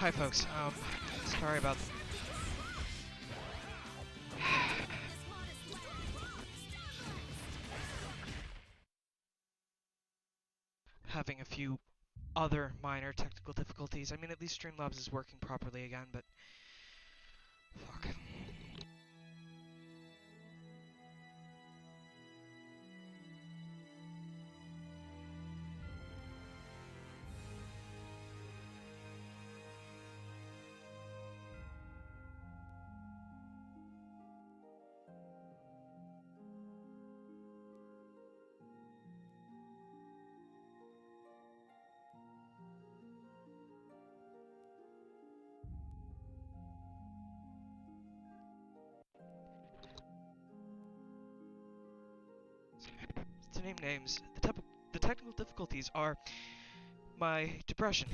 Hi folks, sorry about having a few other minor technical difficulties. I mean, at least Streamlabs is working properly again, but fuck. To name names, the technical difficulties are my depression.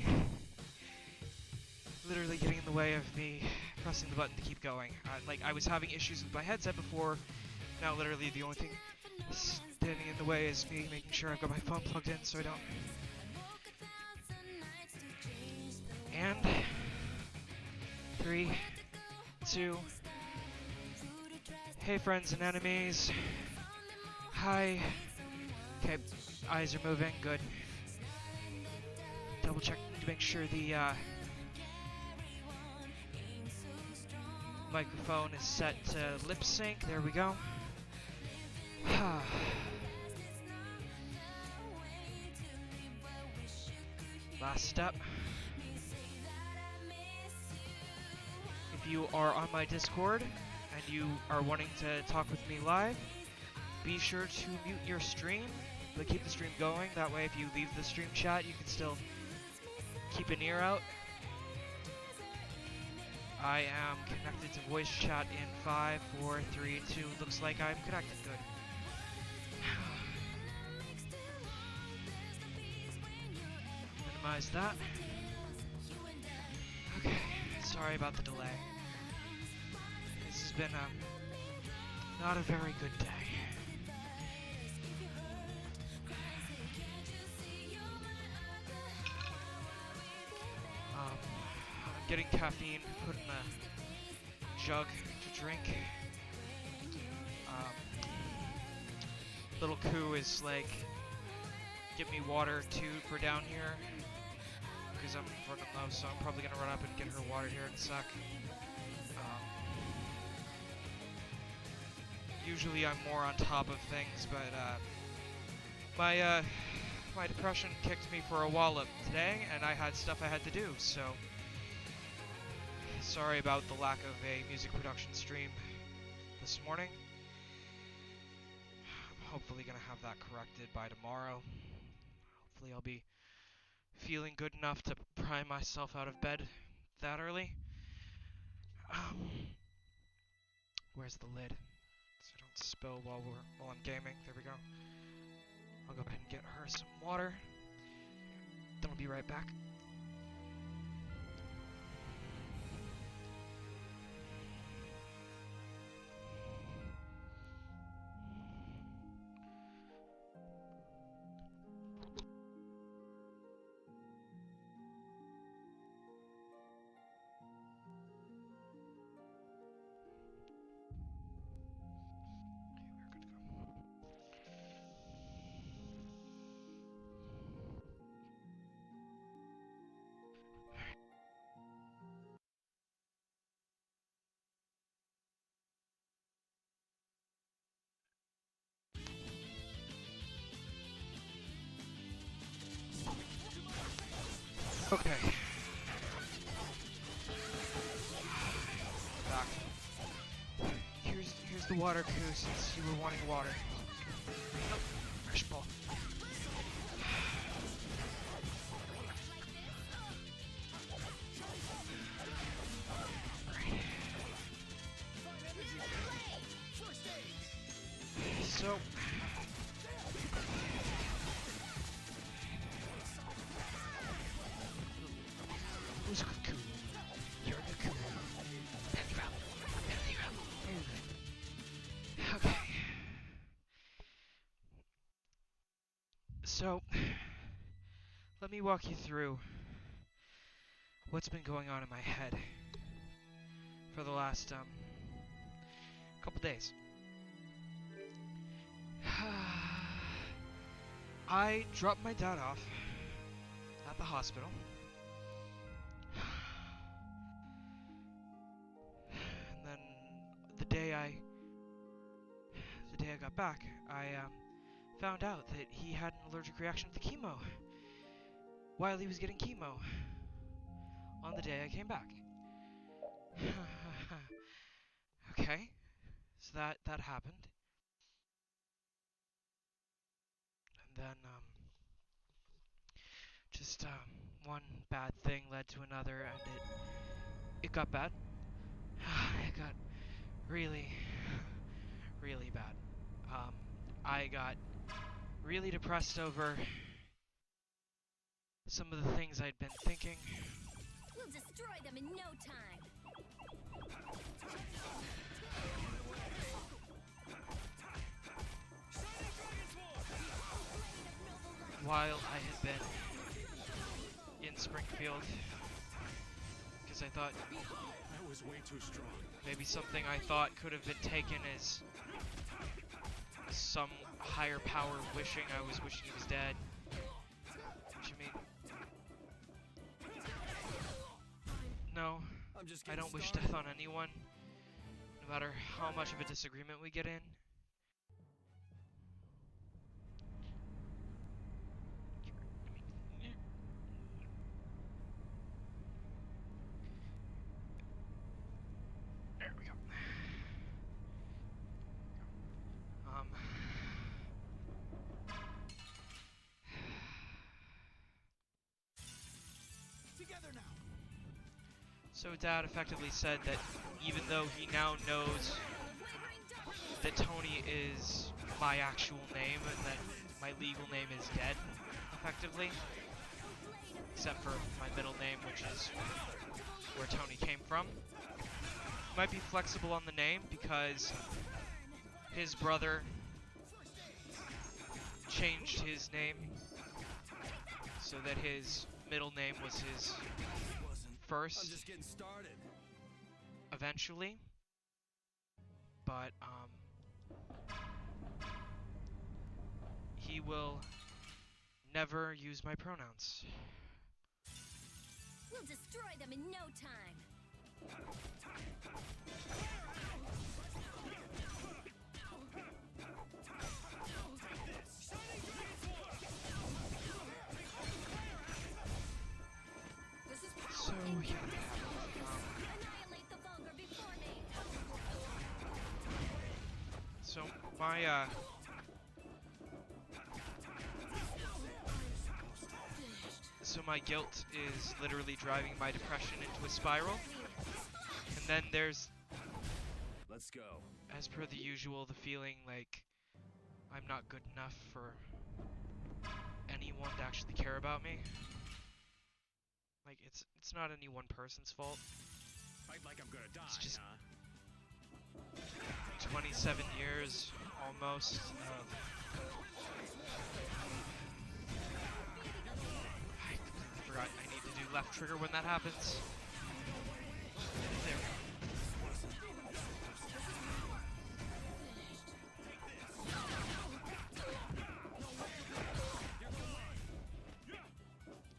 Literally getting in the way of me pressing the button to keep going. I was having issues with my headset before, now literally the only thing standing in the way is me making sure I've got my phone plugged in so I don't. And 3, 2. Hey friends and enemies. Hi. Okay, eyes are moving, good. Double check to make sure the microphone is set to lip sync. There we go. Last step. If you are on my Discord and you are wanting to talk with me live, be sure to mute your stream, but keep the stream going. That way if you leave the stream chat, you can still keep an ear out. I am connected to voice chat in 5, 4, 3, 2. Looks like I'm connected. Good. Minimize that. Okay, sorry about the delay. This has been not a very good day. I'm getting caffeine put in a jug to drink. Little Coo is like, get me water too for down here, because I'm running low, so I'm probably gonna run up and get her water here in a sec. Usually I'm more on top of things, but my depression kicked me for a wallop today, and I had stuff I had to do, so sorry about the lack of a music production stream this morning. I'm hopefully gonna have that corrected by tomorrow. Hopefully I'll be feeling good enough to pry myself out of bed that early. Where's the lid? So I don't spill while I'm gaming. There we go. I'll go ahead and get her some water. Then I'll be right back. Okay. Back. Here's the water, Coo, since you were wanting water. Nope. Fresh ball. Right. So who's Coo? You're the Coo. Okay. So let me walk you through what's been going on in my head for the last couple days. I dropped my dad off at the hospital. And then the day I got back, I found out that he had an allergic reaction to chemo while he was getting chemo on the day I came back. Okay, so that happened. And then just one bad thing led to another, and it got bad. It got really, really bad. I got really depressed over some of the things I'd been thinking. We'll destroy them in no time. While I had been in Springfield, because I thought That was way too strong. maybe something I thought could have been taken as some higher power wishing he was dead. Which, I mean, no, I don't wish death on anyone, no matter how much of a disagreement we get in. There we go. Together now. So Dad effectively said that even though he now knows that Tony is my actual name and that my legal name is dead, effectively, except for my middle name, which is where Tony came from, might be flexible on the name because his brother changed his name so that his middle name was his first. I'm just getting started. Eventually, but he will never use my pronouns. We'll destroy them in no time. So yeah. Annihilate the vulgar before me. So my so my guilt is literally driving my depression into a spiral. And then there's, Let's go. as per the usual, the feeling like I'm not good enough for anyone to actually care about me. Like it's not any one person's fault. Fight like I'm gonna die, It's just huh? 27 years almost of I completely forgot I need to do left trigger when that happens. There.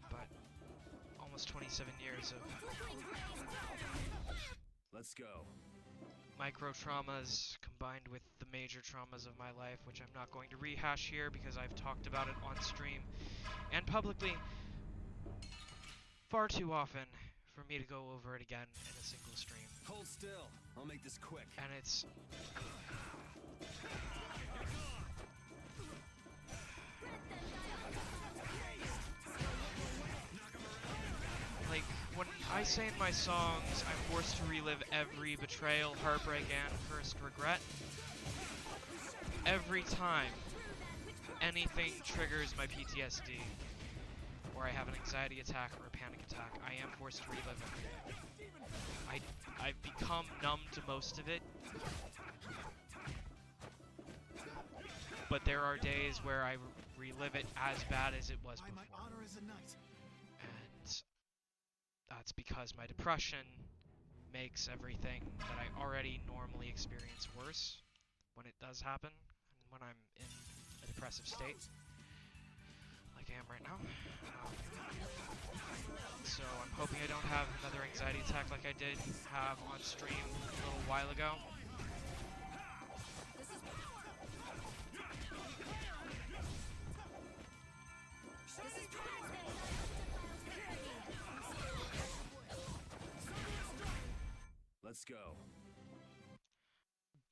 But almost 27 years of Let's go. micro traumas combined with the major traumas of my life, which I'm not going to rehash here because I've talked about it on stream and publicly far too often for me to go over it again in a single stream. Hold still. I'll make this quick. And it's like when I say in my songs I'm forced to relive every betrayal, heartbreak, and first regret. Every time anything triggers my PTSD, or I have an anxiety attack or a panic attack, I am forced to relive it. I've become numb to most of it, but there are days where I relive it as bad as it was before. My honor as a knight. And It's because my depression makes everything that I already normally experience worse when it does happen, and when I'm in a depressive state, like I am right now. So I'm hoping I don't have another anxiety attack like I did have on stream a little while ago. Let's go.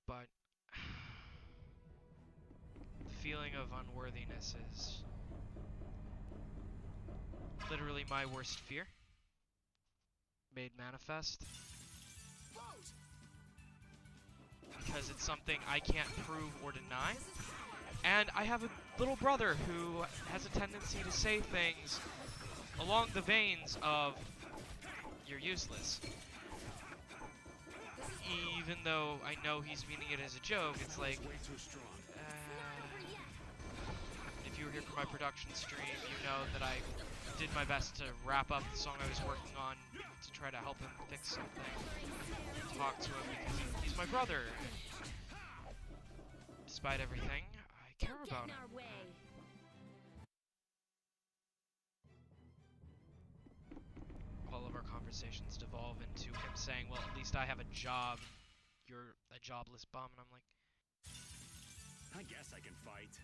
But the feeling of unworthiness is literally my worst fear, made manifest. Because it's something I can't prove or deny. And I have a little brother who has a tendency to say things along the veins of, "You're useless." Even though I know he's meaning it as a joke, it's like, if you were here for my production stream, you know that I did my best to wrap up the song I was working on to try to help him fix something, talk to him, because he's my brother. Despite everything, I care about him. All of our conversations devolve into him saying, "Well, at least I have a job. You're a jobless bum." And I'm like, I guess I can fight.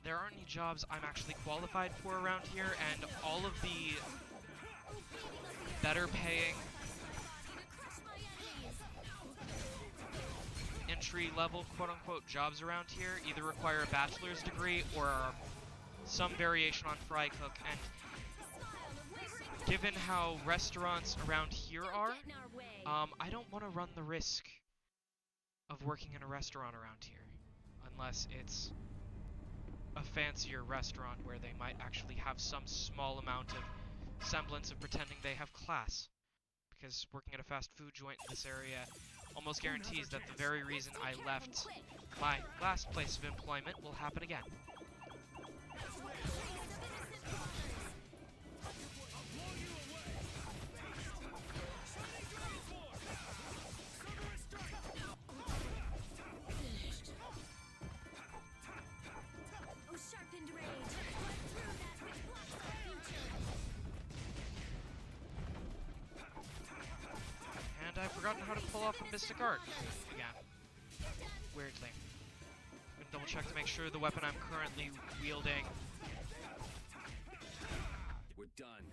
there aren't any jobs I'm actually qualified for around here, and all of the better paying entry-level, quote-unquote, jobs around here either require a bachelor's degree or some variation on fry cook, and given how restaurants around here are, I don't want to run the risk of working in a restaurant around here, unless it's a fancier restaurant where they might actually have some small amount of semblance of pretending they have class. Because working at a fast food joint in this area almost guarantees that the very reason I left my last place of employment will happen again. And I've forgotten how to pull off a Mystic Art again. Weirdly. I'm gonna double check to make sure the weapon I'm currently wielding We're done.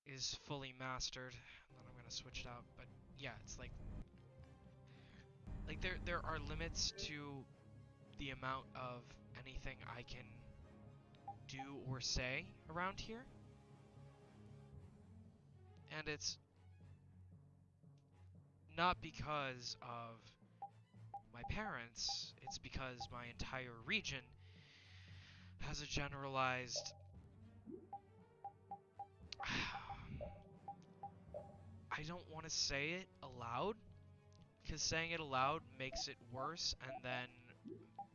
is fully mastered. And then I'm gonna switch it out. But yeah, it's like there are limits to the amount of anything I can do or say around here. And it's not because of my parents, it's because my entire region has a generalized I don't want to say it aloud, because saying it aloud makes it worse and then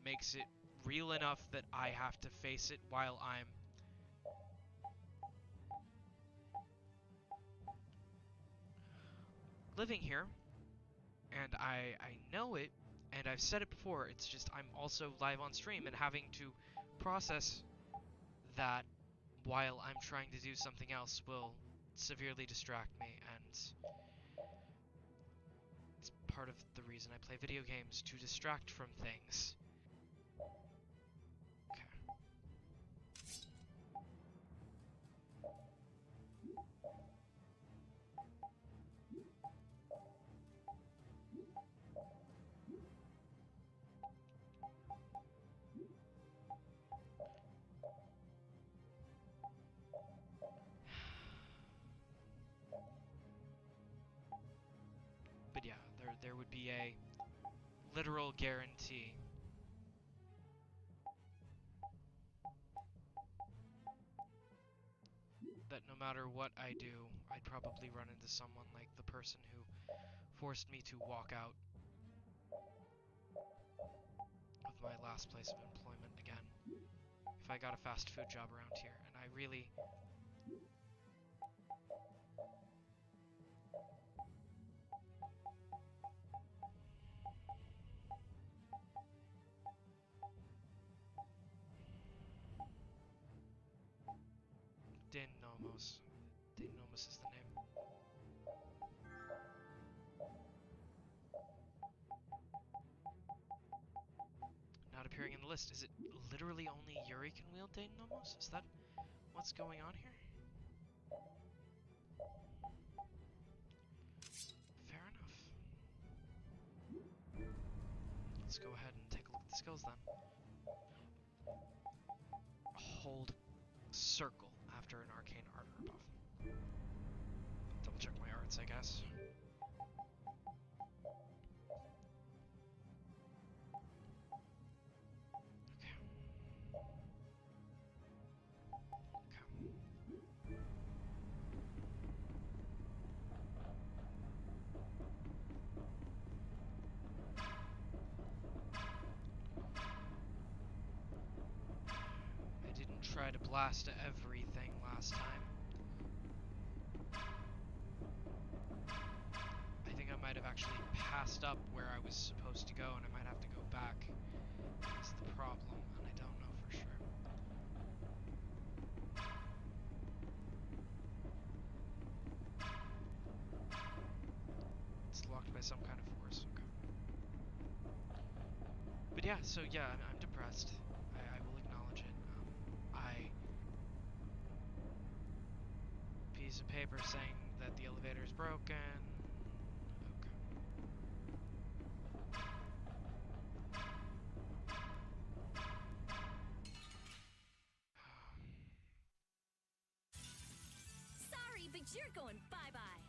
makes it real enough that I have to face it while I'm living here, and I know it, and I've said it before, it's just I'm also live on stream and having to process that while I'm trying to do something else will severely distract me, and it's part of the reason I play video games, to distract from things. Okay. But yeah, there would be a literal guarantee that no matter what I do, I'd probably run into someone like the person who forced me to walk out of my last place of employment again, if I got a fast food job around here. And I really Nomos. Dane Nomos is the name. Not appearing in the list. Is it literally only Yuri can wield Dane Nomos? Is that what's going on here? Fair enough. Let's go ahead and take a look at the skills then. Hold circle after an arcane art or buff. Double check my arts, I guess. Okay. I didn't try to blast everything last time. I think I might have actually passed up where I was supposed to go, and I might have to go back. That's the problem, and I don't know for sure. It's locked by some kind of force. Okay. But yeah, so yeah, I'm depressed. I will acknowledge it. Piece of paper saying that the elevator is broken. Sorry, but you're going bye-bye.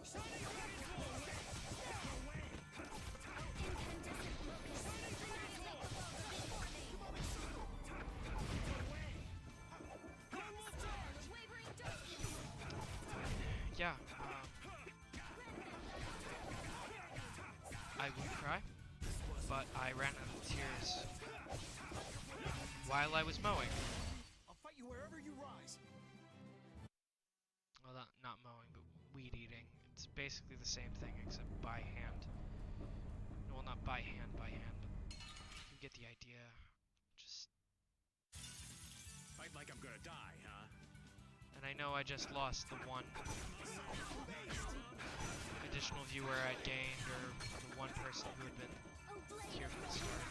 Incandescent locust. Annihilate the vulgar before me. Wavering darkness. Yeah, I would cry, but I ran out of tears while I was mowing. I'll fight you wherever you rise. Well, not mowing, but weed eating. It's basically the same thing, except by hand. Well, not by hand, but you get the idea. Just... Fight like I'm gonna die, huh? And I know I just lost the one additional viewer I'd gained, or the one person who had been here from the start.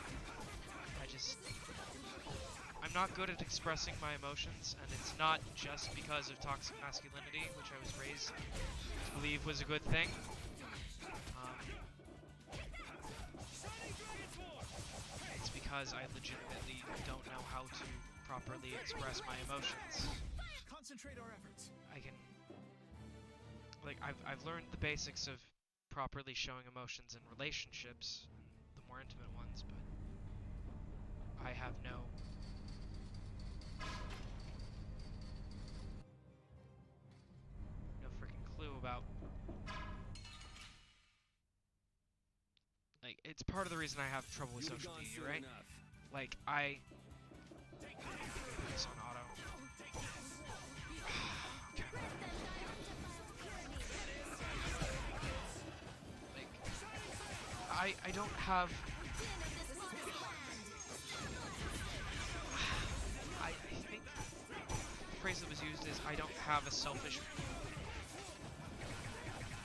I'm not good at expressing my emotions, and it's not just because of toxic masculinity, which I was raised to believe was a good thing. It's because I legitimately don't know how to properly express my emotions. Concentrate our efforts. I've learned the basics of properly showing emotions in relationships, the more intimate ones, but I have no freaking clue about, it's part of the reason I have trouble with social media, right? Like, I put this on auto. I don't have... I think the phrase that was used is, I don't have a selfish...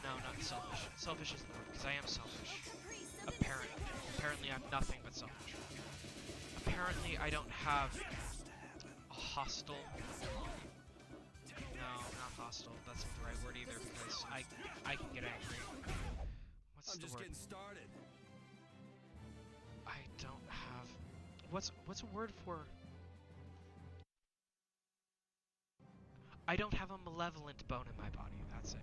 No, not selfish. Selfish is the word, because I am selfish. Apparently I'm nothing but selfish. Apparently I don't have a hostile... No, not hostile. That's not the right word either, because I can get angry. What's I'm the just word? getting started. I don't have... What's a word for... I don't have a malevolent bone in my body, that's it.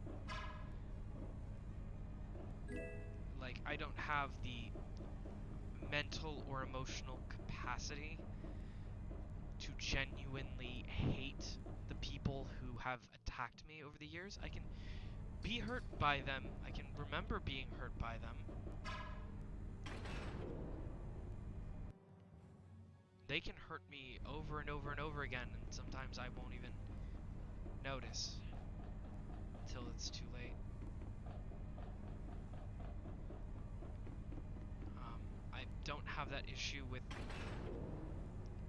Like, I don't have the mental or emotional capacity to genuinely hate the people who have attacked me over the years. I can be hurt by them. I can remember being hurt by them. They can hurt me over and over and over again, and sometimes I won't even notice until it's too late. I don't have that issue with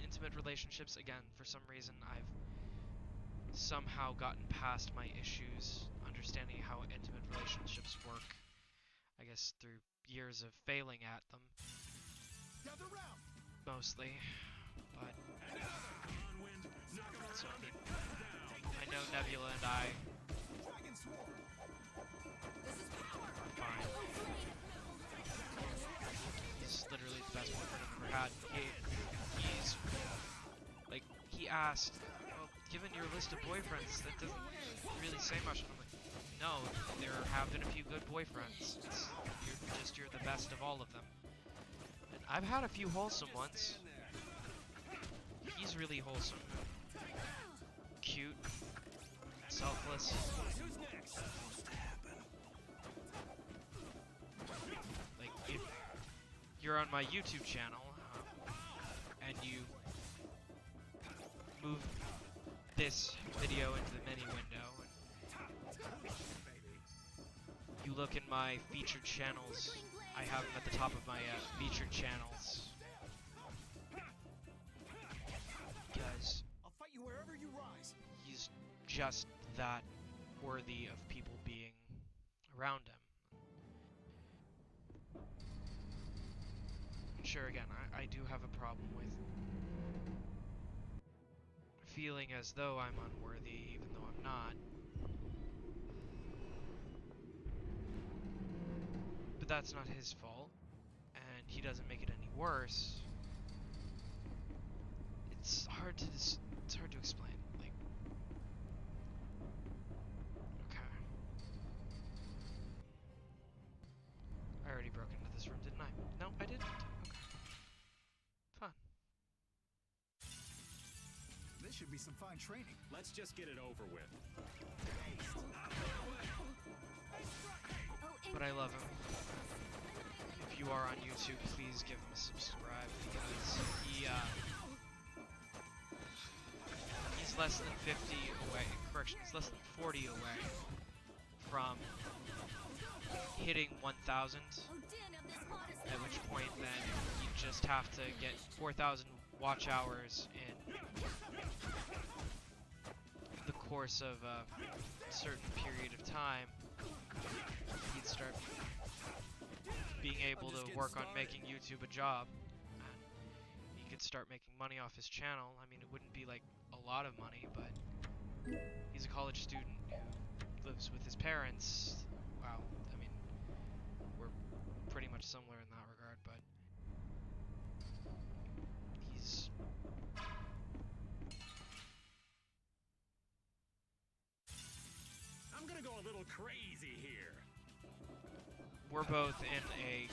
intimate relationships. Again, for some reason, I've somehow gotten past my issues, understanding how intimate relationships work. I guess through years of failing at them, Gather round. mostly. But so, I know Nebula and I Dragon Swarm. are fine. He's literally the best boyfriend I've ever had. He's like, he asked, well, given your list of boyfriends, that doesn't really say much. And I'm like, no, there have been a few good boyfriends. You're the best of all of them. And I've had a few wholesome ones. He's really wholesome. Cute. Selfless. Like, if you're on my YouTube channel, and you move this video into the menu window, and you look in my featured channels, I have them at the top of my featured channels. Because I'll fight you wherever you rise. he's just that worthy of people being around him. Sure, again, I do have a problem with feeling as though I'm unworthy, even though I'm not. But that's not his fault, and he doesn't make it any worse. It's hard to explain. Like, okay, I already broke into this room, didn't I? No, I didn't. Okay, fun. This should be some fine training. Let's just get it over with. But I love him. If you are on YouTube, please give him a subscribe, because he's less than 50 away, correction, he's less than 40 away from hitting 1,000, at which point then you just have to get 4,000 watch hours in the course of a certain period of time. He'd start being able to work on making YouTube a job, and he could start making money off his channel. I mean, it wouldn't be like a lot of money, but he's a college student who lives with his parents. Wow, I mean, we're pretty much similar in that regard, but he's I'm gonna go a little crazy here. we're both in a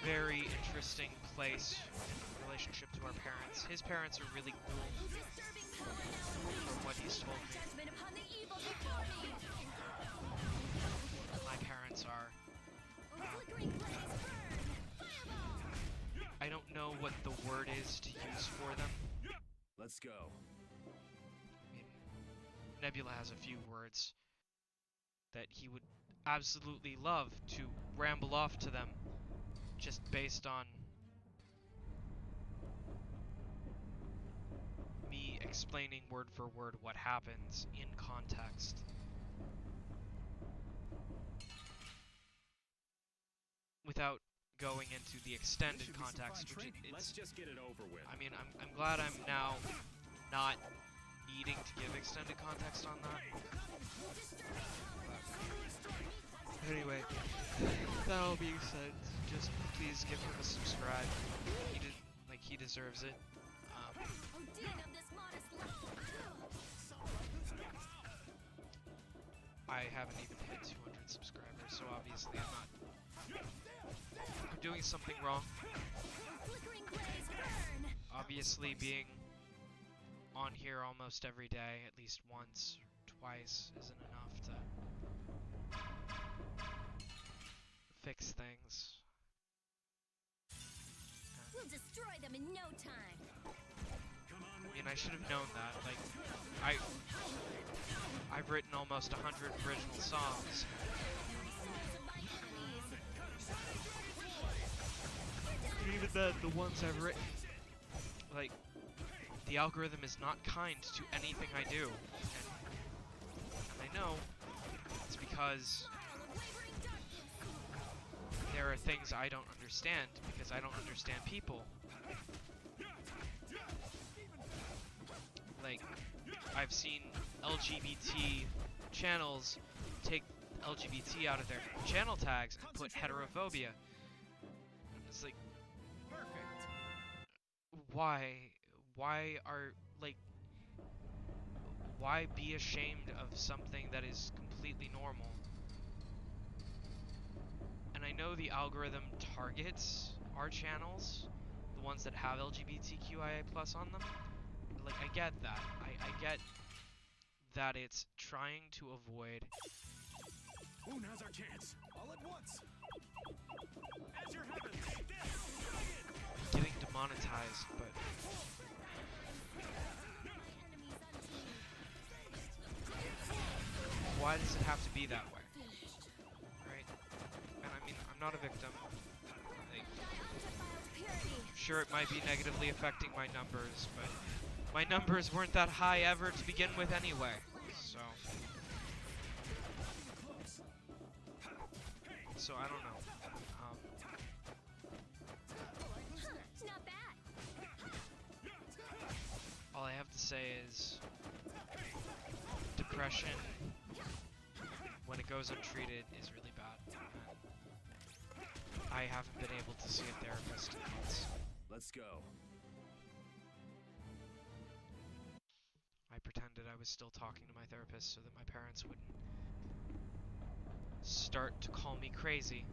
very interesting place in relationship to our parents. His parents are really cool, from what he's told me. My parents are. I don't know what the word is to use for them. Let's go. I mean, Nebula has a few words that he would absolutely love to ramble off to them, just based on me explaining word for word what happens in context. Without going into the extended should be some context, fine which training. Let's just get it over with. I mean, I'm glad I'm now not needing to give extended context on that. But anyway, that all being said, just please give him a subscribe. He deserves it. I haven't even hit 200 subscribers, so obviously I'm doing something wrong. Obviously, being on here almost every day, at least once or twice, isn't enough to fix things. We'll destroy them in no time. I mean, I should have known that. Like, I've written almost 100 original songs. And even the ones I've written, like, the algorithm is not kind to anything I do. And I know it's because there are things I don't understand because I don't understand people. Like, I've seen LGBT channels take LGBT out of their channel tags and put heterophobia. And it's like, Perfect. why are, like, why be ashamed of something that is completely normal? And I know the algorithm targets our channels, the ones that have LGBTQIA+ on them. Like, I get that. I get that it's trying to avoid Who now's our chance? All at once. As your heavens, take this! getting demonetized, but why does it have to be that way? Right? And I mean, I'm not a victim. Like, sure, it might be negatively affecting my numbers, but my numbers weren't that high ever to begin with anyway. So I don't know. Not bad. All I have to say is depression, when it goes untreated, is really bad. I haven't been able to see a therapist in months. Let's go. I pretended I was still talking to my therapist so that my parents wouldn't start to call me crazy.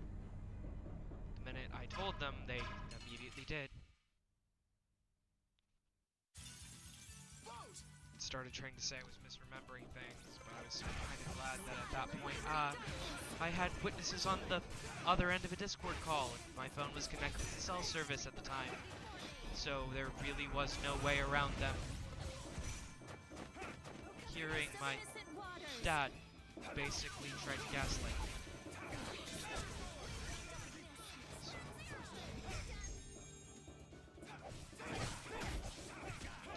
The minute I told them, they immediately did. Started trying to say I was misremembering things, but I was kind of glad that at that point, I had witnesses on the other end of a Discord call, and my phone was connected to cell service at the time, so there really was no way around them hearing my dad basically tried to gaslight me.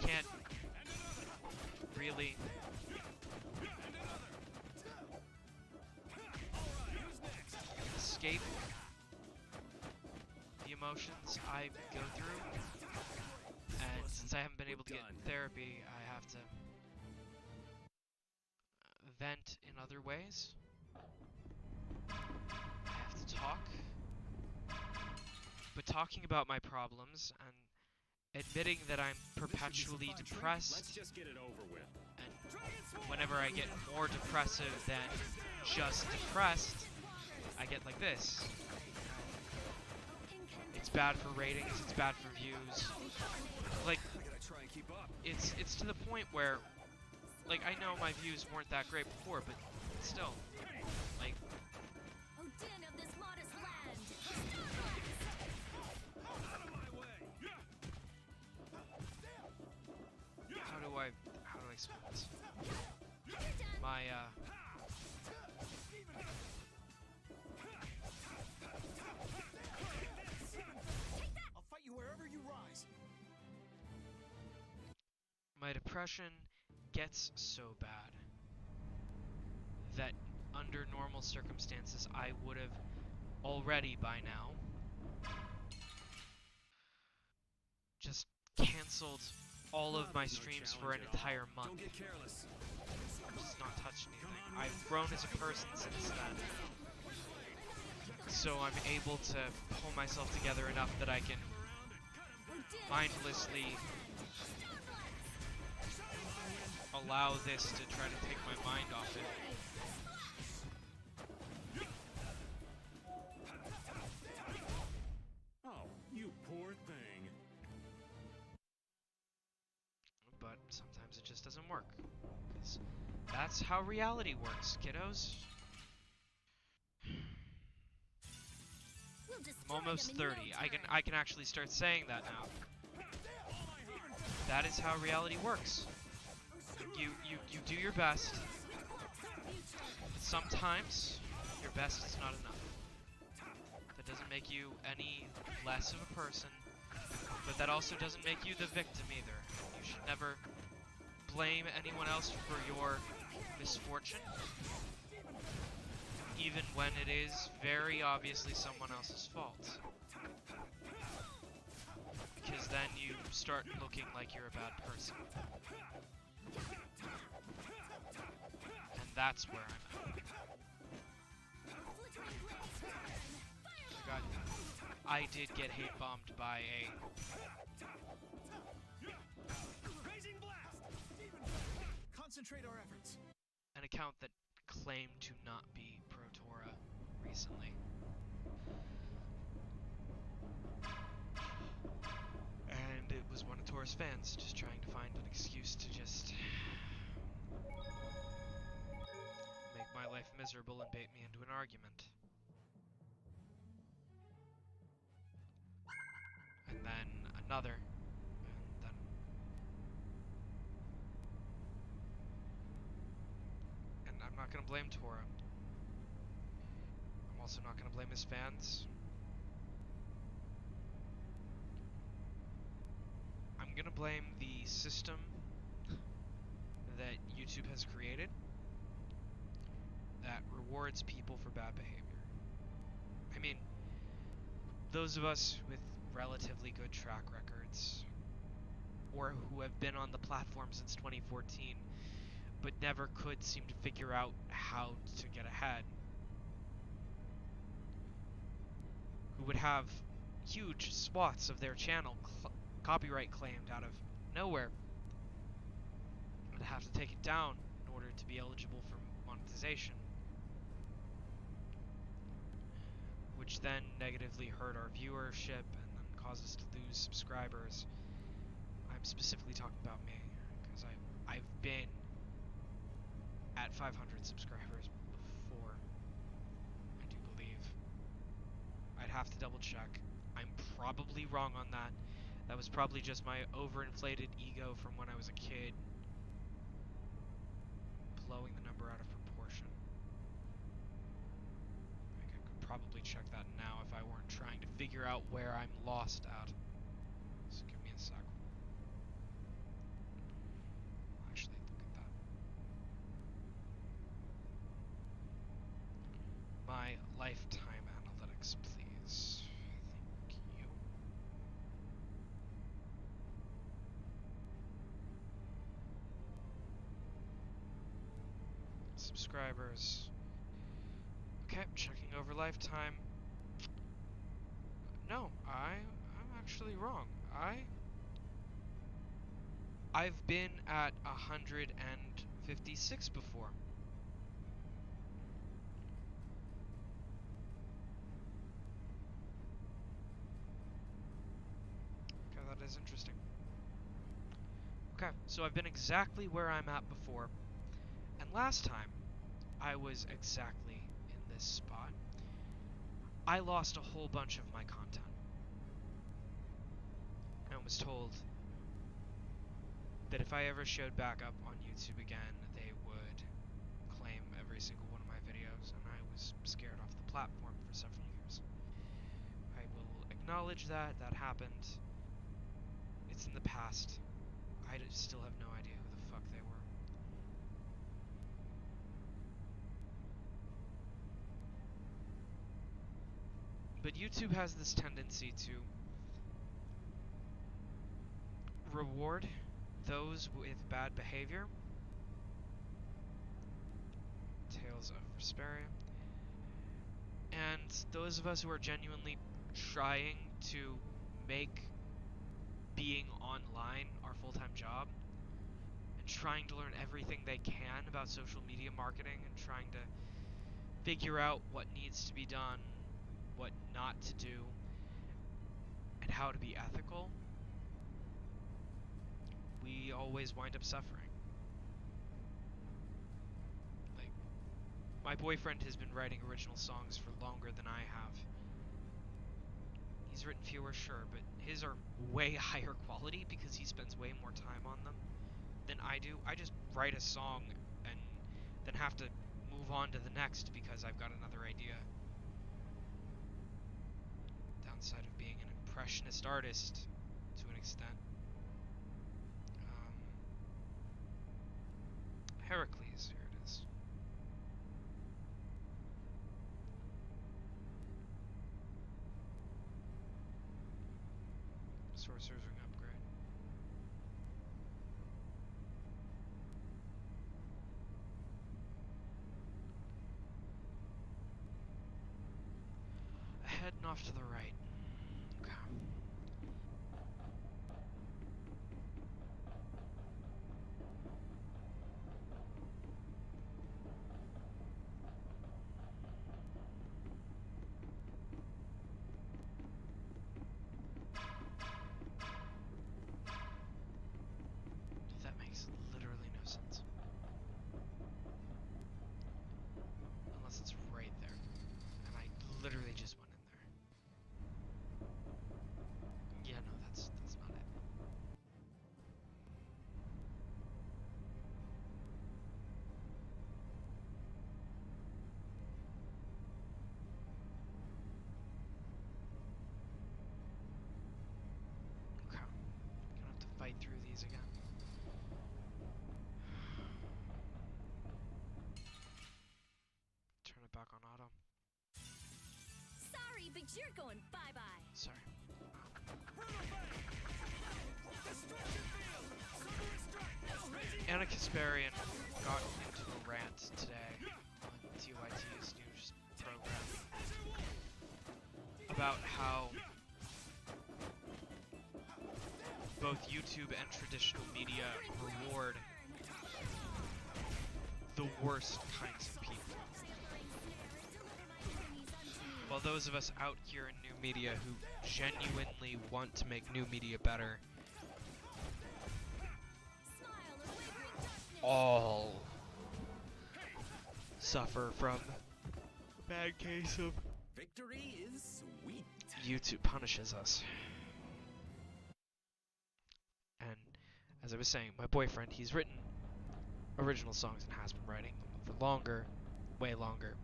Can't really escape the emotions I go through, and since I haven't been able to get therapy, I have to vent in other ways. I have to talk, but talking about my problems and admitting that I'm perpetually depressed, Let's just get it over with. and whenever I get more depressive than just depressed, I get like this. It's bad for ratings, it's bad for views. Like, I gotta try and keep up. it's to the point where, like, I know my views weren't that great before, but still, like, Oh, din of this modest land. Out of my way! how do I explain this? My, I'll fight you wherever you rise. my depression gets so bad that under normal circumstances I would have already by now just canceled all of my streams for an entire month. Don't get careless. Just not touched anything. I've grown as a person since then. So I'm able to pull myself together enough that I can mindlessly allow this to try to take my mind off it. Oh, you poor thing. But sometimes it just doesn't work. 'Cause that's how reality works, kiddos. We'll I'm destroy almost them in no 30. time. I can actually start saying that now. That is how reality works. You do your best. But sometimes your best is not enough. That doesn't make you any less of a person, but that also doesn't make you the victim either. You should never blame anyone else for your misfortune, even when it is very obviously someone else's fault. Because then you start looking like you're a bad person. And that's where I'm at. I did get hate bombed by Raising blast! Concentrate our efforts. an account that claimed to not be pro Torah recently. And it was one of Torah's fans just trying to find an excuse to just make my life miserable and bait me into an argument. And then another, and then... And I'm not gonna blame Torah. I'm also not gonna blame his fans. I'm gonna blame the system that YouTube has created that rewards people for bad behavior. I mean, those of us with relatively good track records, or who have been on the platform since 2014, but never could seem to figure out how to get ahead, who would have huge swaths of their channel copyright claimed out of nowhere, would have to take it down in order to be eligible for monetization, which then negatively hurt our viewership and then caused us to lose subscribers. I'm specifically talking about me, because I've been at 500 subscribers before, I do believe. I'd have to double check. I'm probably wrong on that. That was probably just my overinflated ego from when I was a kid, blowing the number out of proportion. I could probably check that now if I weren't trying to figure out where I'm lost at. So give me a sec. Actually, look at that. My lifetime analytics, please. Thank you. Subscribers. Okay, checking over lifetime. No, I'm actually wrong. I've been at 156 before. Okay, that is interesting. Okay, so I've been exactly where I'm at before. And last time, I was exactly in this spot. I lost a whole bunch of my content. And was told that if I ever showed back up on YouTube again, they would claim every single one of my videos, and I was scared off the platform for several years. I will acknowledge that happened. It's in the past. I still have no idea who the fuck they were. But YouTube has this tendency to reward those with bad behavior. Tales of Vesperia. And those of us who are genuinely trying to make being online our full-time job, and trying to learn everything they can about social media marketing, and trying to figure out what needs to be done, what not to do, and how to be ethical, we always wind up suffering. Like, my boyfriend has been writing original songs for longer than I have. He's written fewer, sure, but his are way higher quality because he spends way more time on them than I do. I just write a song and then have to move on to the next because I've got another idea. Downside of being an impressionist artist, to an extent. Heracles, here it is. Sorcerer's Ring upgrade. Heading off to the right. Okay. That makes literally no sense. Unless it's right there. And I literally just went in there. Yeah, no, that's not it. Okay. Gonna have to fight through these again. Turn it back on auto. Sorry, but you're going bye-bye. Sorry. Anna Kasparian got into a rant today on TYT's news program about how both YouTube and traditional media reward the worst kinds of people. While those of us out here in new media who genuinely want to make new media better all suffer from a bad case of Victory is sweet. YouTube punishes us. And as I was saying, my boyfriend, he's written original songs and has been writing them for longer, way longer.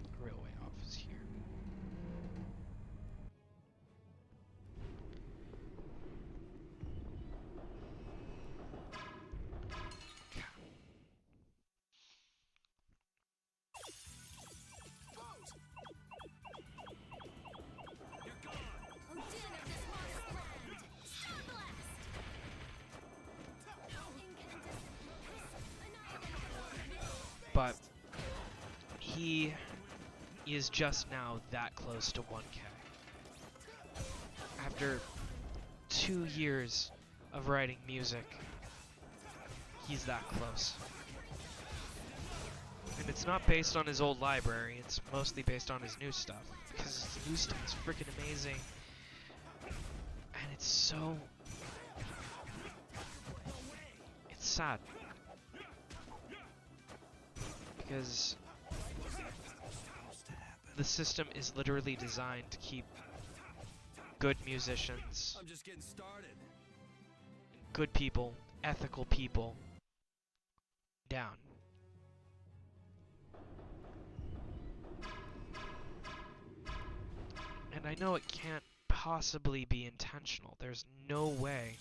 A real way off is here. But he is just now that close to 1K. After 2 years of writing music, he's that close. And it's not based on his old library, it's mostly based on his new stuff. Because his new stuff is freaking amazing. And it's so... it's sad. Because the system is literally designed to keep good musicians, I'm just getting started. good people, ethical people down. And I know it can't possibly be intentional. There's no way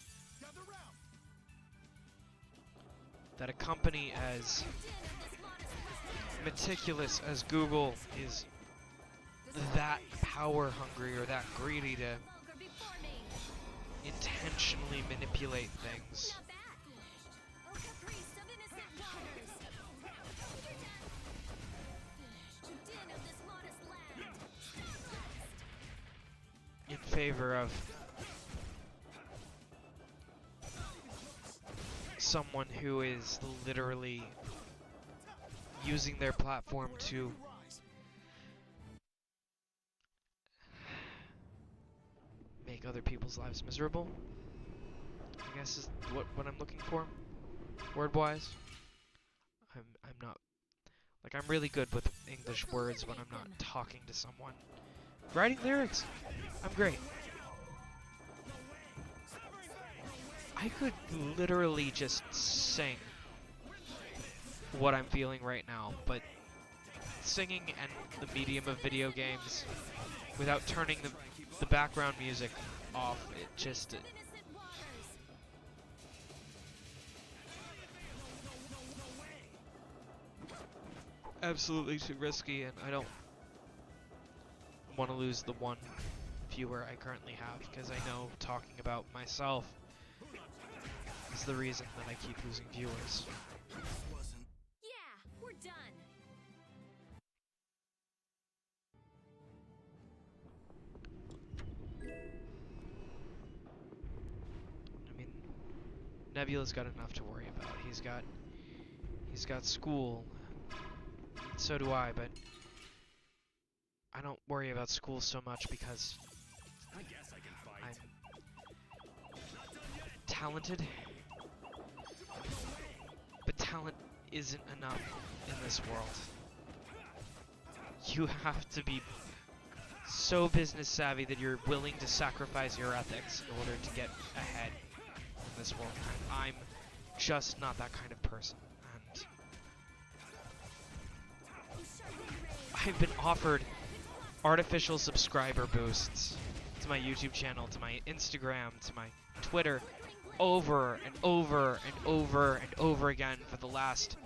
that a company as meticulous as Google is that power hungry or that greedy to intentionally manipulate things. In favor of someone who is literally using their platform to make other people's lives miserable, I guess is what I'm looking for, word-wise. I'm not, like, I'm really good with English words when I'm not talking to someone. Writing lyrics, I'm great. I could literally just sing what I'm feeling right now, but singing and the medium of video games without turning the background music off. It just Innocent waters. absolutely too risky, and I don't want to lose the one viewer I currently have, because I know talking about myself is the reason that I keep losing viewers. Wasn't. Yeah, we're done. I mean, Nebula's got enough to worry about. He's got school. So do I, but I don't worry about school so much because I guess I can fight. I'm talented. But talent isn't enough in this world. You have to be so business savvy that you're willing to sacrifice your ethics in order to get ahead in this world. And I'm just not that kind of person. And I've been offered artificial subscriber boosts to my YouTube channel, to my Instagram, to my Twitter, over and over and over and over again for the last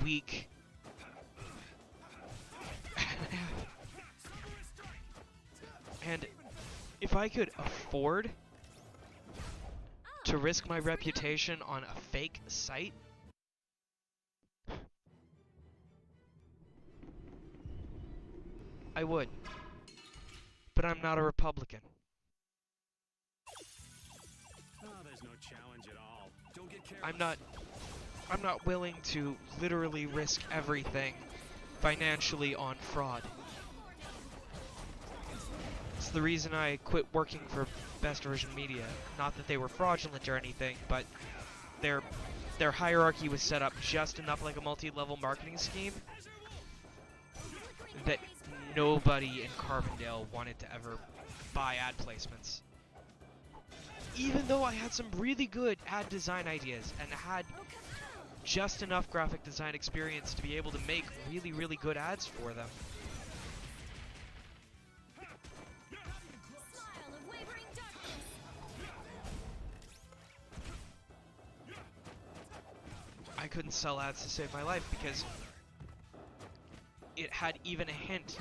week. And if I could afford to risk my reputation on a fake site, I would. But I'm not a Republican. Oh, there's no challenge at all. Don't get careless. I'm not willing to literally risk everything financially on fraud. It's the reason I quit working for Best Version Media. Not that they were fraudulent or anything, but their hierarchy was set up just enough like a multi-level marketing scheme that nobody in Carbondale wanted to ever buy ad placements. Even though I had some really good ad design ideas and had just enough graphic design experience to be able to make really, really good ads for them. Smile of wavering darkness. I couldn't sell ads to save my life because it had even a hint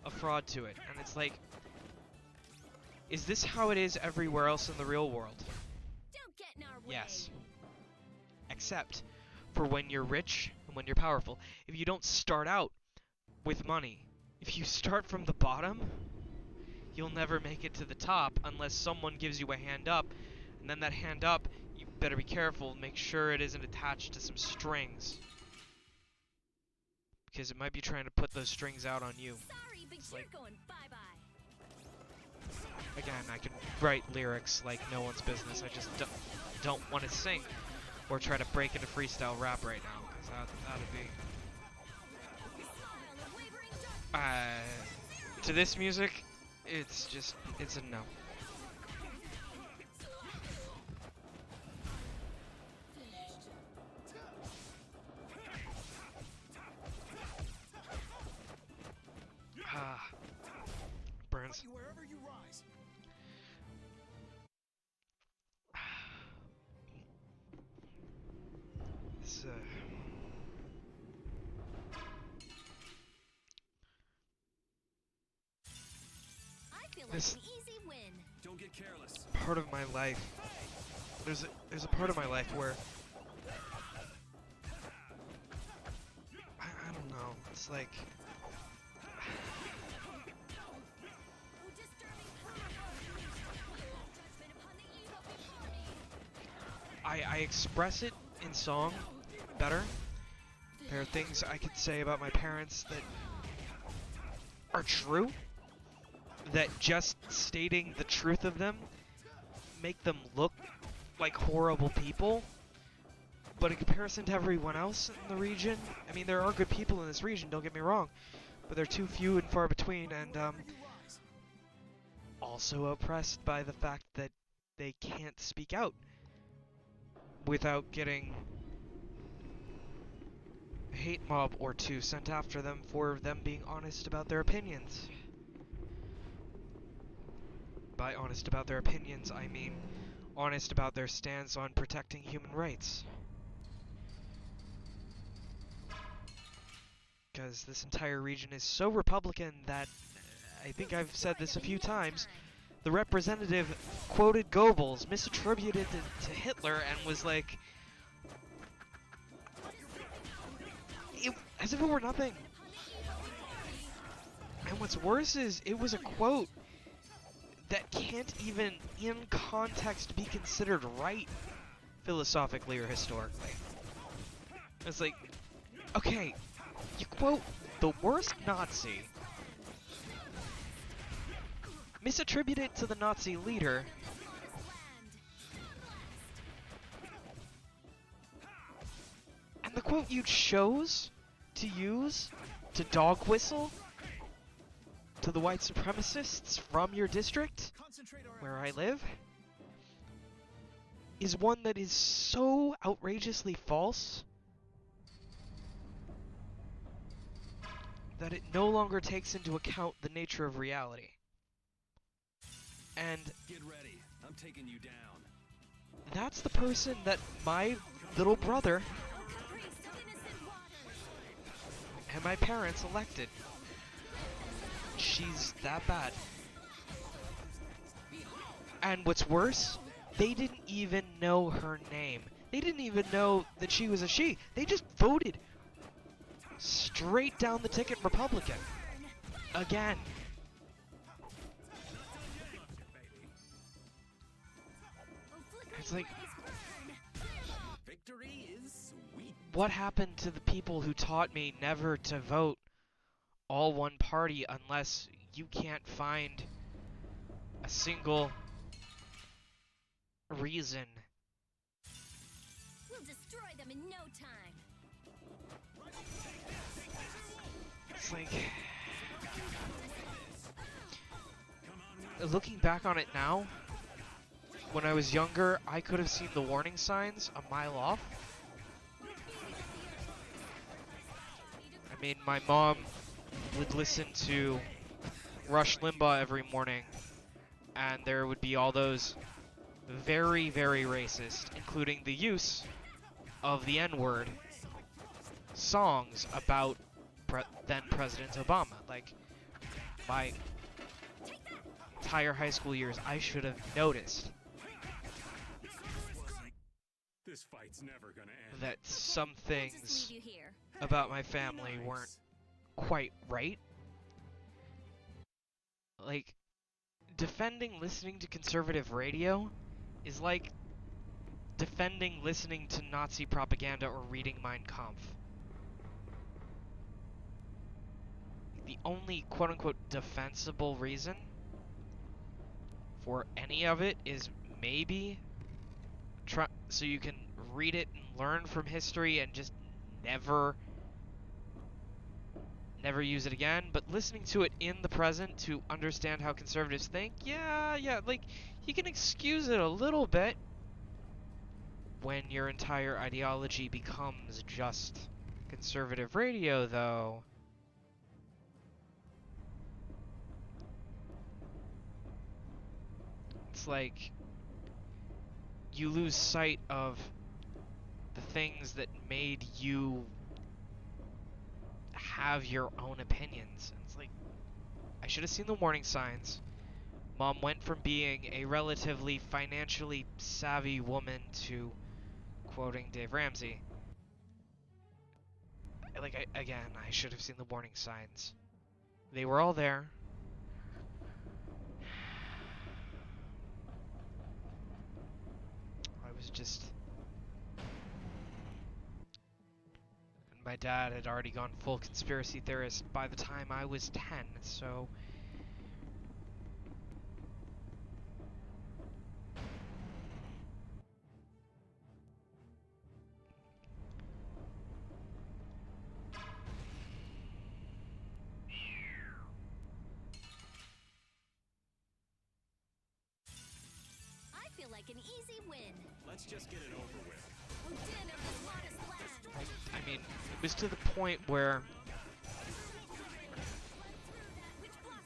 of fraud to it. And it's like, is this how it is everywhere else in the real world? Don't get in our way. Yes. Except for when you're rich and when you're powerful. If you don't start out with money, if you start from the bottom, you'll never make it to the top unless someone gives you a hand up. And then that hand up, you better be careful, make sure it isn't attached to some strings. Because it might be trying to put those strings out on you. Sorry, but It's you're like- going bye-bye. Again, I can write lyrics like no one's business. I just don't want to sing or try to break into freestyle rap right now, because that'd be... Smile of wavering darkness. To this music, it's a no. Ah, burns. Fight you wherever you rise. This, I feel like This- an easy win. Don't get careless. part of my life. There's a part of my life where I don't know. It's like Oh, disturbing judgment upon the evil before me. I express it in song better. There are things I could say about my parents that are true, that just stating the truth of them make them look like horrible people. But in comparison to everyone else in the region, I mean, there are good people in this region, don't get me wrong, but they're too few and far between, and also oppressed by the fact that they can't speak out without getting a hate mob or two sent after them for them being honest about their opinions. by honest about their opinions, I mean honest about their stance on protecting human rights. Because this entire region is so Republican that, I think I've said this a few times, the representative quoted Goebbels, misattributed it to Hitler, and was like, as if it were nothing. And what's worse is, it was a quote that can't even, in context, be considered right, philosophically or historically. It's like, okay, you quote the worst Nazi, misattribute it to the Nazi leader, and the quote you chose to use to dog whistle to the white supremacists from your district, where I live, is one that is so outrageously false that it no longer takes into account the nature of reality. And Get ready. I'm taking you down. that's the person that my little brother and my parents elected. She's that bad. And what's worse, they didn't even know her name. They didn't even know that she was a she. They just voted straight down the ticket Republican. Again. It's like, Victory is sweet. what happened to the people who taught me never to vote all one party unless you can't find a single reason? We'll destroy them in no time. It's like, looking back on it now, when I was younger, I could have seen the warning signs a mile off. I mean, my mom would listen to Rush Limbaugh every morning, and there would be all those very, very racist, including the use of the N-word, songs about then President Obama. Like, my entire high school years, I should have noticed This fight's never gonna end. that some We'll just things leave you here. about my family weren't quite right. Like, defending listening to conservative radio is like defending listening to Nazi propaganda or reading Mein Kampf. The only quote-unquote defensible reason for any of it is maybe so you can read it and learn from history and just never use it again. But listening to it in the present to understand how conservatives think, yeah, like, you can excuse it a little bit when your entire ideology becomes just conservative radio, though. It's like you lose sight of the things that made you have your own opinions. It's like, I should have seen the warning signs. Mom went from being a relatively financially savvy woman to quoting Dave Ramsey. Like, again, I should have seen the warning signs. They were all there. I was just... And my dad had already gone full conspiracy theorist by the time I was 10, so... I feel like an easy win. Let's just get it over with. Odin of this modest land. I mean, it was to the point where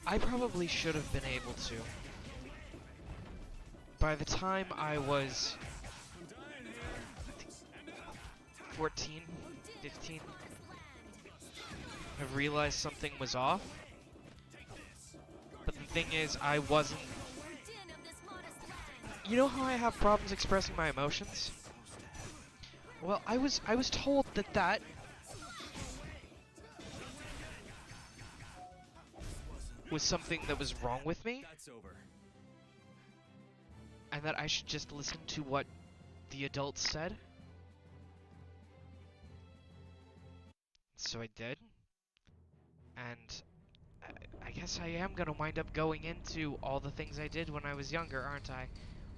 I probably should have been able to by the time I was 14, 15, I realized something was off. But the thing is, I wasn't... You know how I have problems expressing my emotions? Well, I was told that was something that was wrong with me, That's over. and that I should just listen to what the adults said. So I did. And I guess I am gonna wind up going into all the things I did when I was younger, aren't I?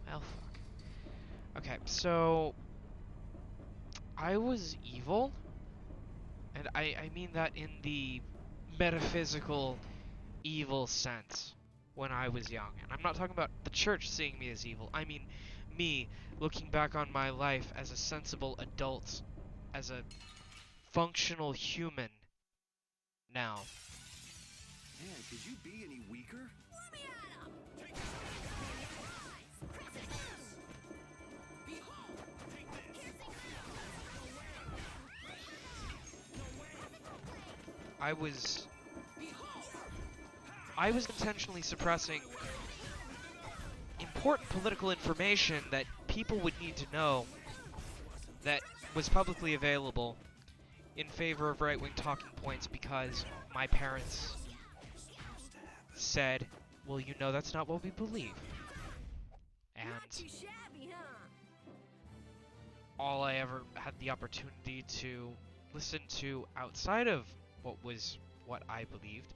Well, fuck. Okay, so I was evil, and I mean that in the metaphysical evil sense when I was young. And I'm not talking about the church seeing me as evil. I mean me looking back on my life as a sensible adult, as a functional human now. Man, could you be any weaker? I was intentionally suppressing important political information that people would need to know that was publicly available in favor of right-wing talking points because my parents said, well, you know that's not what we believe. And all I ever had the opportunity to listen to outside of what I believed,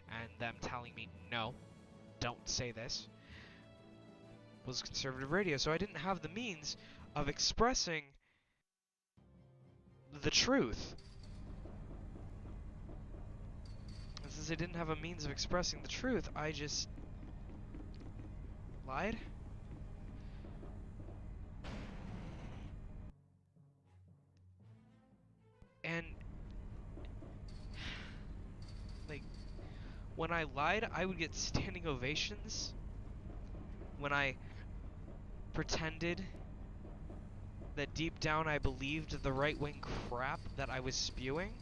and them telling me, no, don't say this, was conservative radio. So I didn't have the means of expressing the truth. And since I didn't have a means of expressing the truth, I just lied. And like, when I lied, I would get standing ovations. When I pretended that deep down I believed the right-wing crap that I was spewing,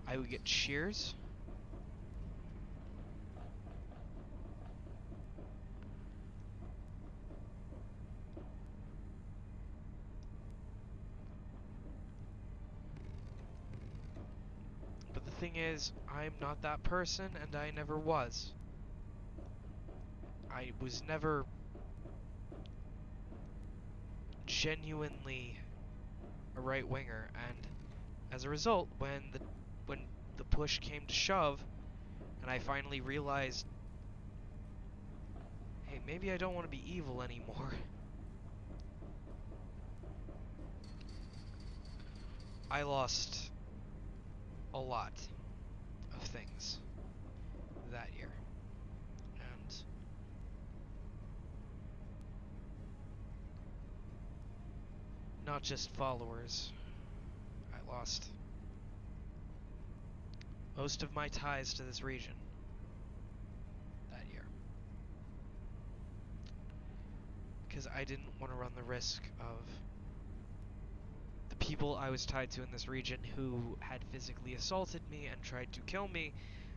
I would get cheers. But the thing is, I'm not that person, and I never was. I was never genuinely a right-winger, and as a result, when the push came to shove, and I finally realized, hey, maybe I don't want to be evil anymore. I lost a lot of things that year. And not just followers. I lost most of my ties to this region that year. Because I didn't want to run the risk of the people I was tied to in this region who had physically assaulted me and tried to kill me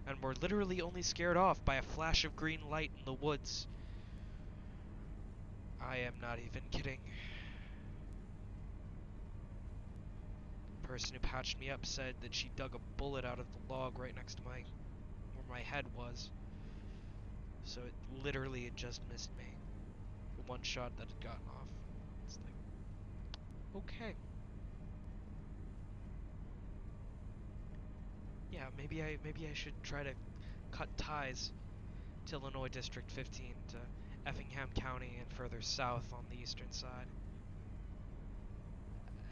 and were literally only scared off by a flash of green light in the woods. I am not even kidding. The person who patched me up said that she dug a bullet out of the log right next to where my head was. So it literally had just missed me. The one shot that had gotten off. It's like, okay. Yeah, maybe I should try to cut ties to Illinois District 15 to Effingham County and further south on the eastern side.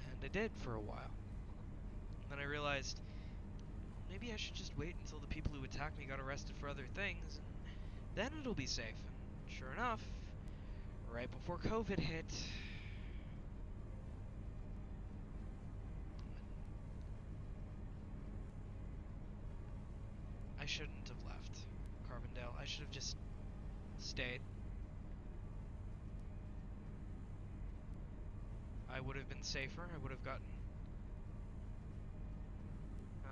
And I did for a while. And then I realized maybe I should just wait until the people who attacked me got arrested for other things, and then it'll be safe. And sure enough, right before COVID hit, I shouldn't have left Carbondale. I should have just stayed. I would have been safer. I would have gotten...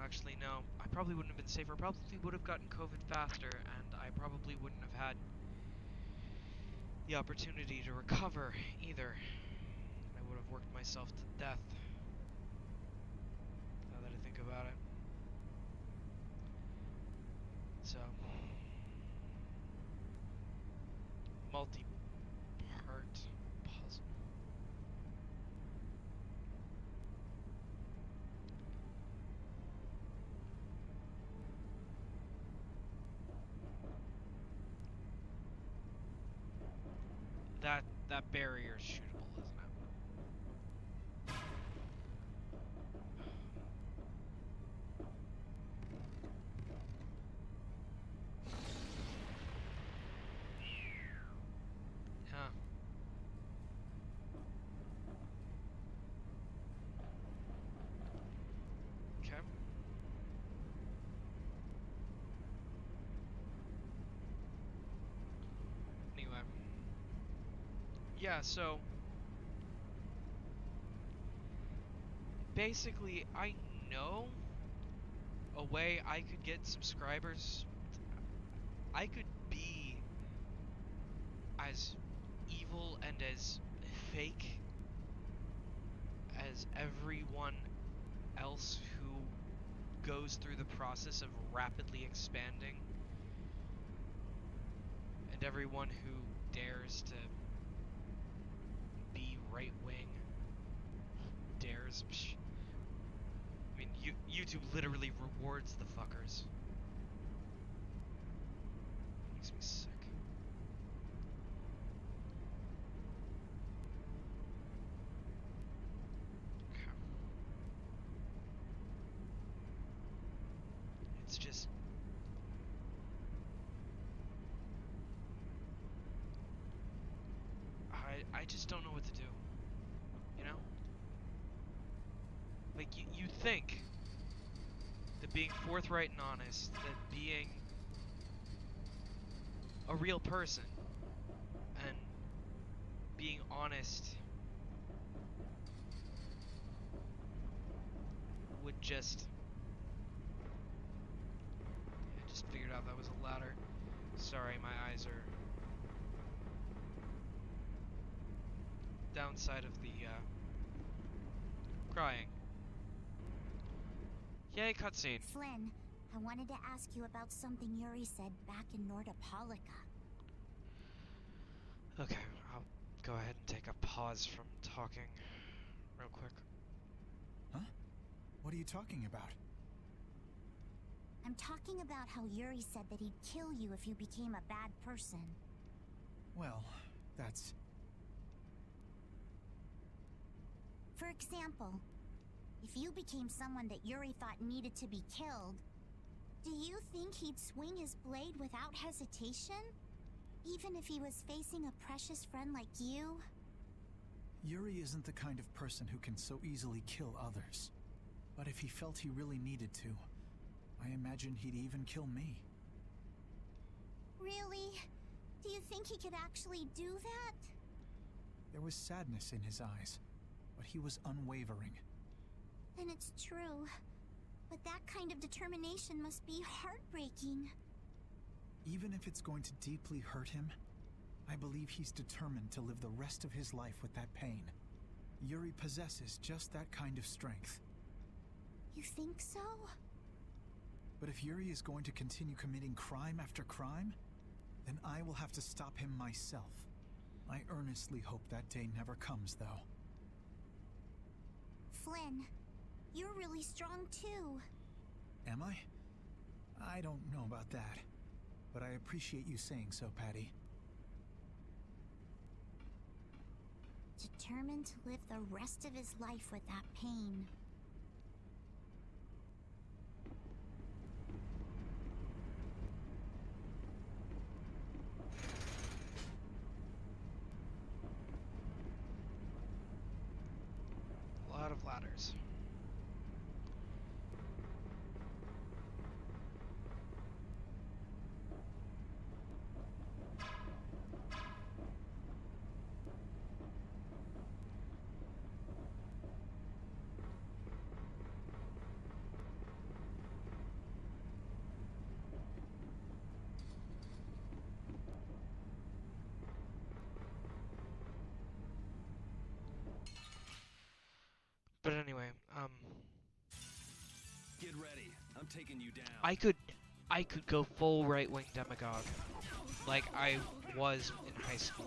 Actually, no. I probably wouldn't have been safer. I probably would have gotten COVID faster, and I probably wouldn't have had the opportunity to recover either. I would have worked myself to death. Now that I think about it. So... multi-part puzzle. That barrier is shootable, isn't it? Huh. Okay. Anyway. Yeah, so basically I know a way I could get subscribers. I could be as evil and as fake as everyone else who goes through the process of rapidly expanding, and everyone who dares to be right-wing, dares... I mean, YouTube literally rewards the fuckers. Makes me sick. Okay. It's just... I just don't know what to do. You know? Like, you think that being forthright and honest, that being a real person, and being honest would just... I just figured out that was a ladder. Sorry, my eyes are downside of the crying. Yay, cutscene. Flynn, I wanted to ask you about something Yuri said back in Nordopolica. Okay, I'll go ahead and take a pause from talking real quick. Huh? What are you talking about? I'm talking about how Yuri said that he'd kill you if you became a bad person. Well, that's... For example, if you became someone that Yuri thought needed to be killed, do you think he'd swing his blade without hesitation? Even if he was facing a precious friend like you? Yuri isn't the kind of person who can so easily kill others. But if he felt he really needed to, I imagine he'd even kill me. Really? Do you think he could actually do that? There was sadness in his eyes, but he was unwavering. Then it's true. But that kind of determination must be heartbreaking. Even if it's going to deeply hurt him, I believe he's determined to live the rest of his life with that pain. Yuri possesses just that kind of strength. You think so? But if Yuri is going to continue committing crime after crime, then I will have to stop him myself. I earnestly hope that day never comes, though. Flynn, you're really strong too. Am I? I don't know about that, but I appreciate you saying so, Patty. Determined to live the rest of his life with that pain. A lot of ladders. I'm taking you down. I could go full right-wing demagogue, like I was in high school.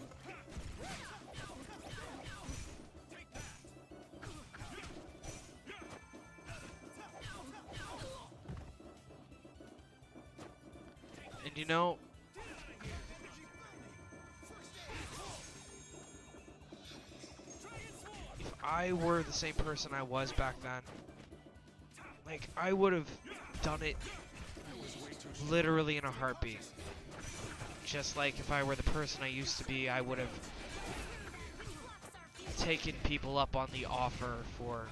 And you know, if I were the same person I was back then, like, I would have done it literally in a heartbeat. Just like if I were the person I used to be, I would have taken people up on the offer for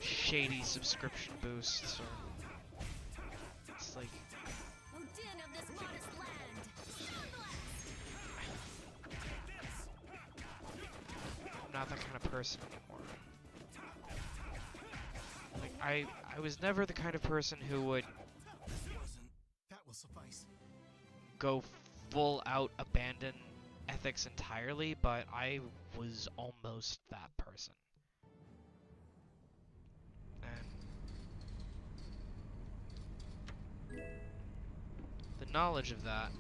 shady subscription boosts, or it's like, I'm not that kind of person anymore. Like, I was never the kind of person who would That will suffice. go full out abandon ethics entirely, but I was almost that person. And the knowledge of that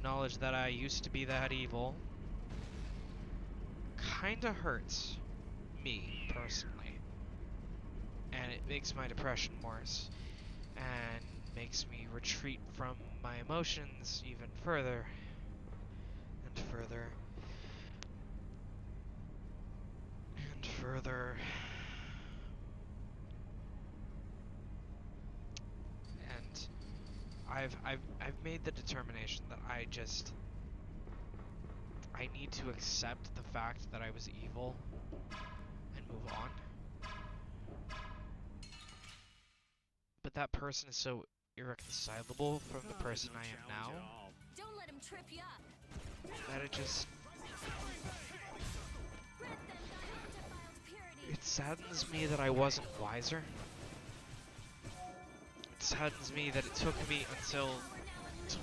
knowledge that I used to be that evil kinda hurts me personally, and it makes my depression worse and makes me retreat from my emotions even further and further and further. And I've made the determination that I need to accept the fact that I was evil and move on. But that person is so irreconcilable from the person I am now Don't let him trip you up. that it saddens me that I wasn't wiser. It saddens me that it took me until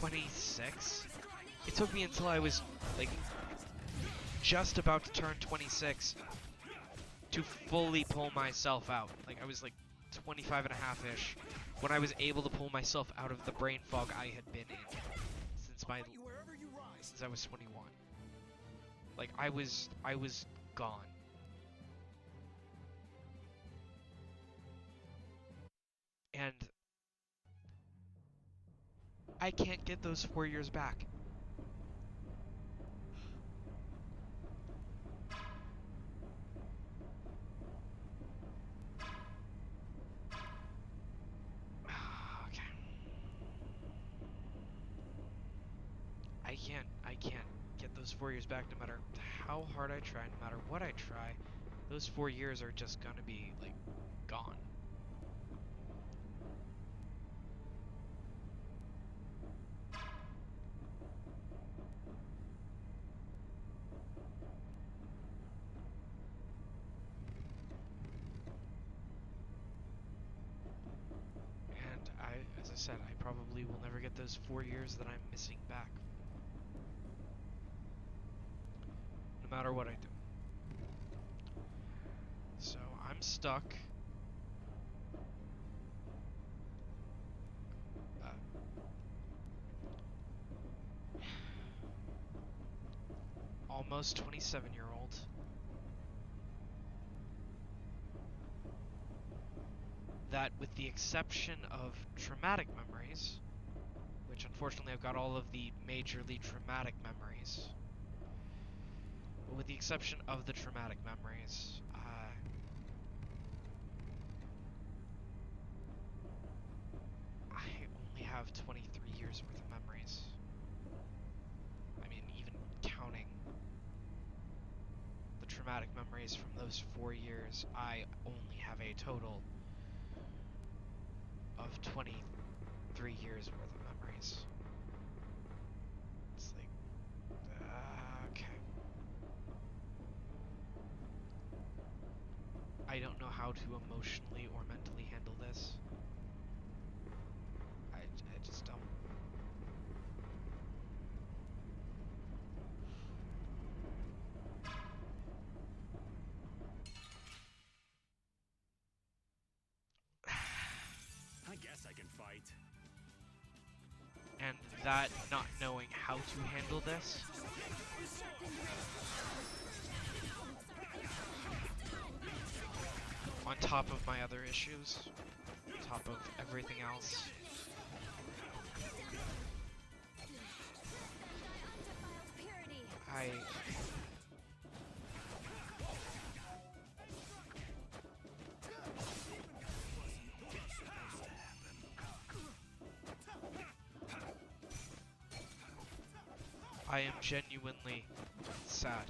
26. It took me until I was like just about to turn 26 to fully pull myself out. Like, I was like 25 and a half-ish when I was able to pull myself out of the brain fog I had been in since I was 21. Like, I was gone. And I can't get those 4 years back. Okay. I can't get those 4 years back no matter how hard I try, no matter what I try. Those 4 years are just gonna be, like, gone. And as I said, I probably will never get those 4 years that I'm missing back. No matter what I do. So I'm stuck. Almost 27-year-old. That, with the exception of traumatic memories, which unfortunately I've got all of the majorly traumatic memories, but with the exception of the traumatic memories, I only have 23 years worth of memories. I mean, even counting the traumatic memories from those 4 years, I only have a total of 23 years worth of memories. It's like, okay. I don't know how to emotionally or mentally handle this. I just don't. can fight. And that not knowing how to handle this, on top of my other issues, on top of everything else, I am genuinely sad.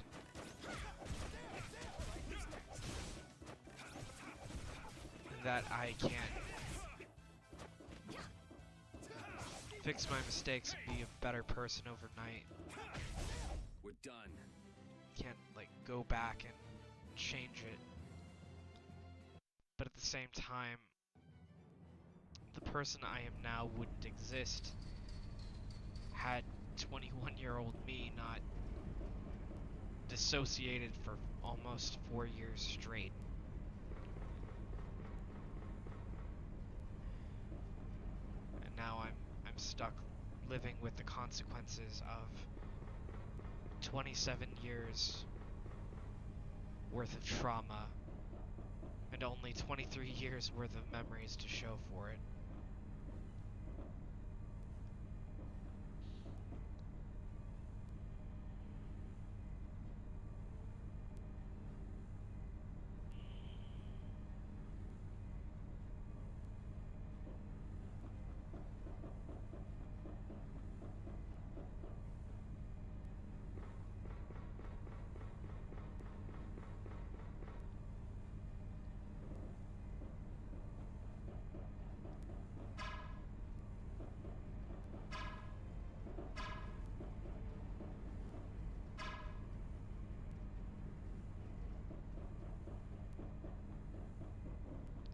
That I can't fix my mistakes and be a better person overnight. We're done. Can't, like, go back and change it. But at the same time, the person I am now wouldn't exist had 21-year-old me not dissociated for almost 4 years straight. And now I'm stuck living with the consequences of 27 years worth of trauma and only 23 years worth of memories to show for it.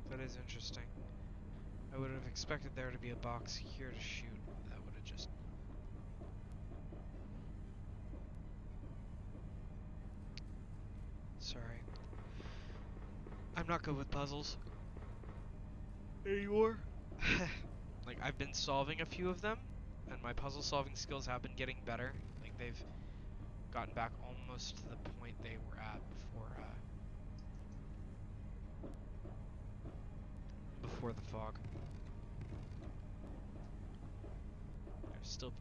That is interesting. I would have expected there to be a box here to shoot. That would have just... Sorry. I'm not good with puzzles anymore. Like, I've been solving a few of them, and my puzzle solving skills have been getting better. Like, they've gotten back almost to the point they were at before the fog. There's still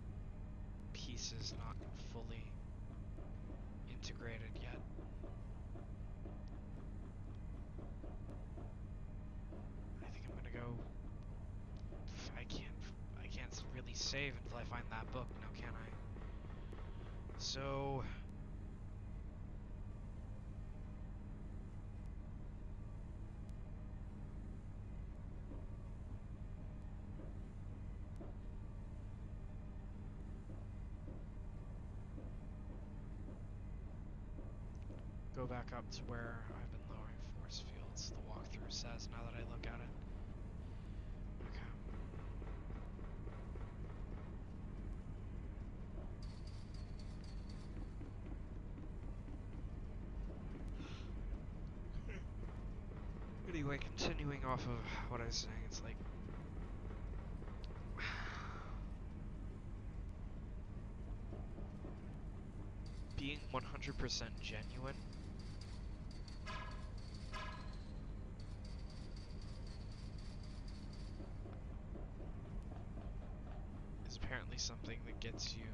pieces not fully integrated yet. I think I'm gonna go. I can't really save until I find that book now, can I? So go back up to where I've been lowering force fields, the walkthrough says, now that I look at it. Okay. Anyway, continuing off of what I was saying, it's like... being 100% genuine is apparently something that gets you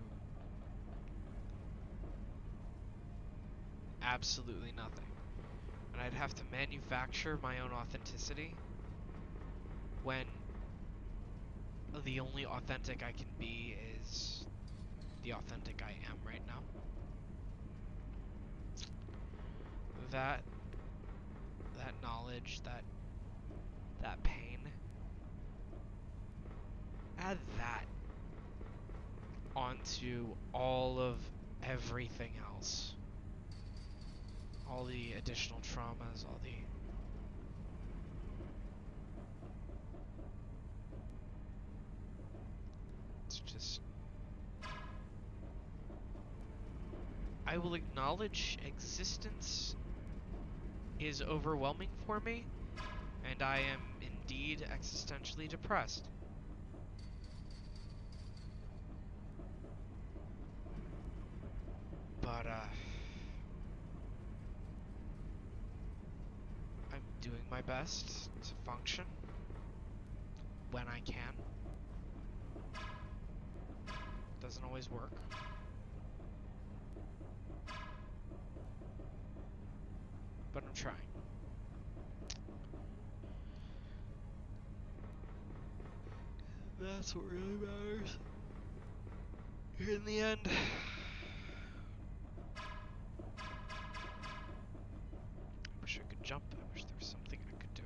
absolutely nothing. And I'd have to manufacture my own authenticity when the only authentic I can be is the authentic I am right now. That knowledge, that pain, add that onto all of everything else. All the additional traumas, all the... It's just... I will acknowledge existence is overwhelming for me, and I am indeed existentially depressed. But, I'm doing my best to function when I can. Doesn't always work. But I'm trying. That's what really matters. In the end. I wish I could jump. I wish there was something I could do.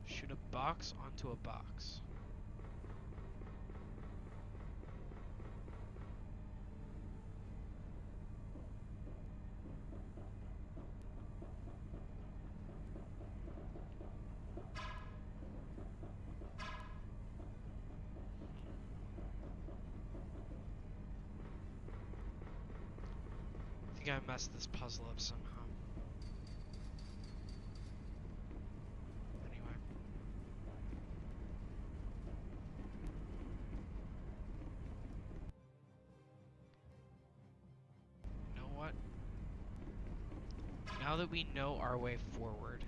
Shoot a box onto a box. I think I messed this puzzle up somehow. Anyway. You know what? Now that we know our way forward,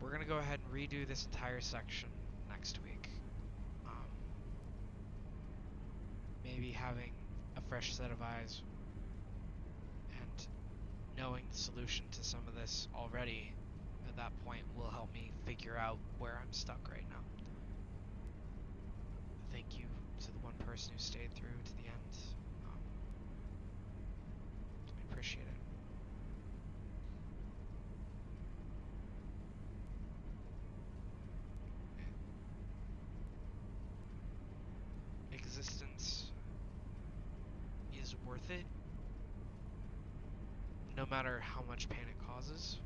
we're gonna go ahead and redo this entire section next week. Maybe having a fresh set of eyes and knowing the solution to some of this already at that point will help me figure out where I'm stuck right now. Thank you to the one person who stayed through to the end. I appreciate it. Existence is worth it, no matter how much pain it causes.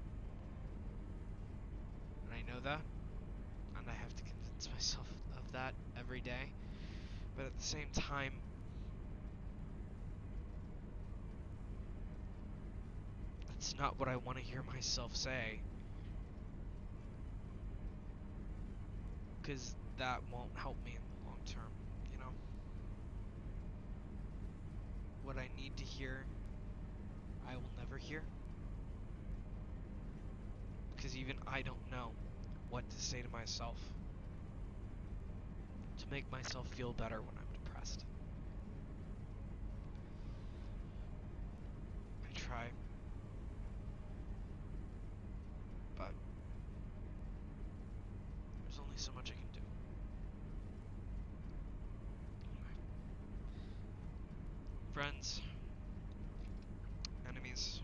And I know that, and I have to convince myself of that every day. But at the same time, that's not what I want to hear myself say. Because that won't help me in the long term, you know? What I need to hear, I will never hear. Because even I don't know what to say to myself to make myself feel better when I'm depressed. I try, but there's only so much I can do. Anyway. Friends, enemies,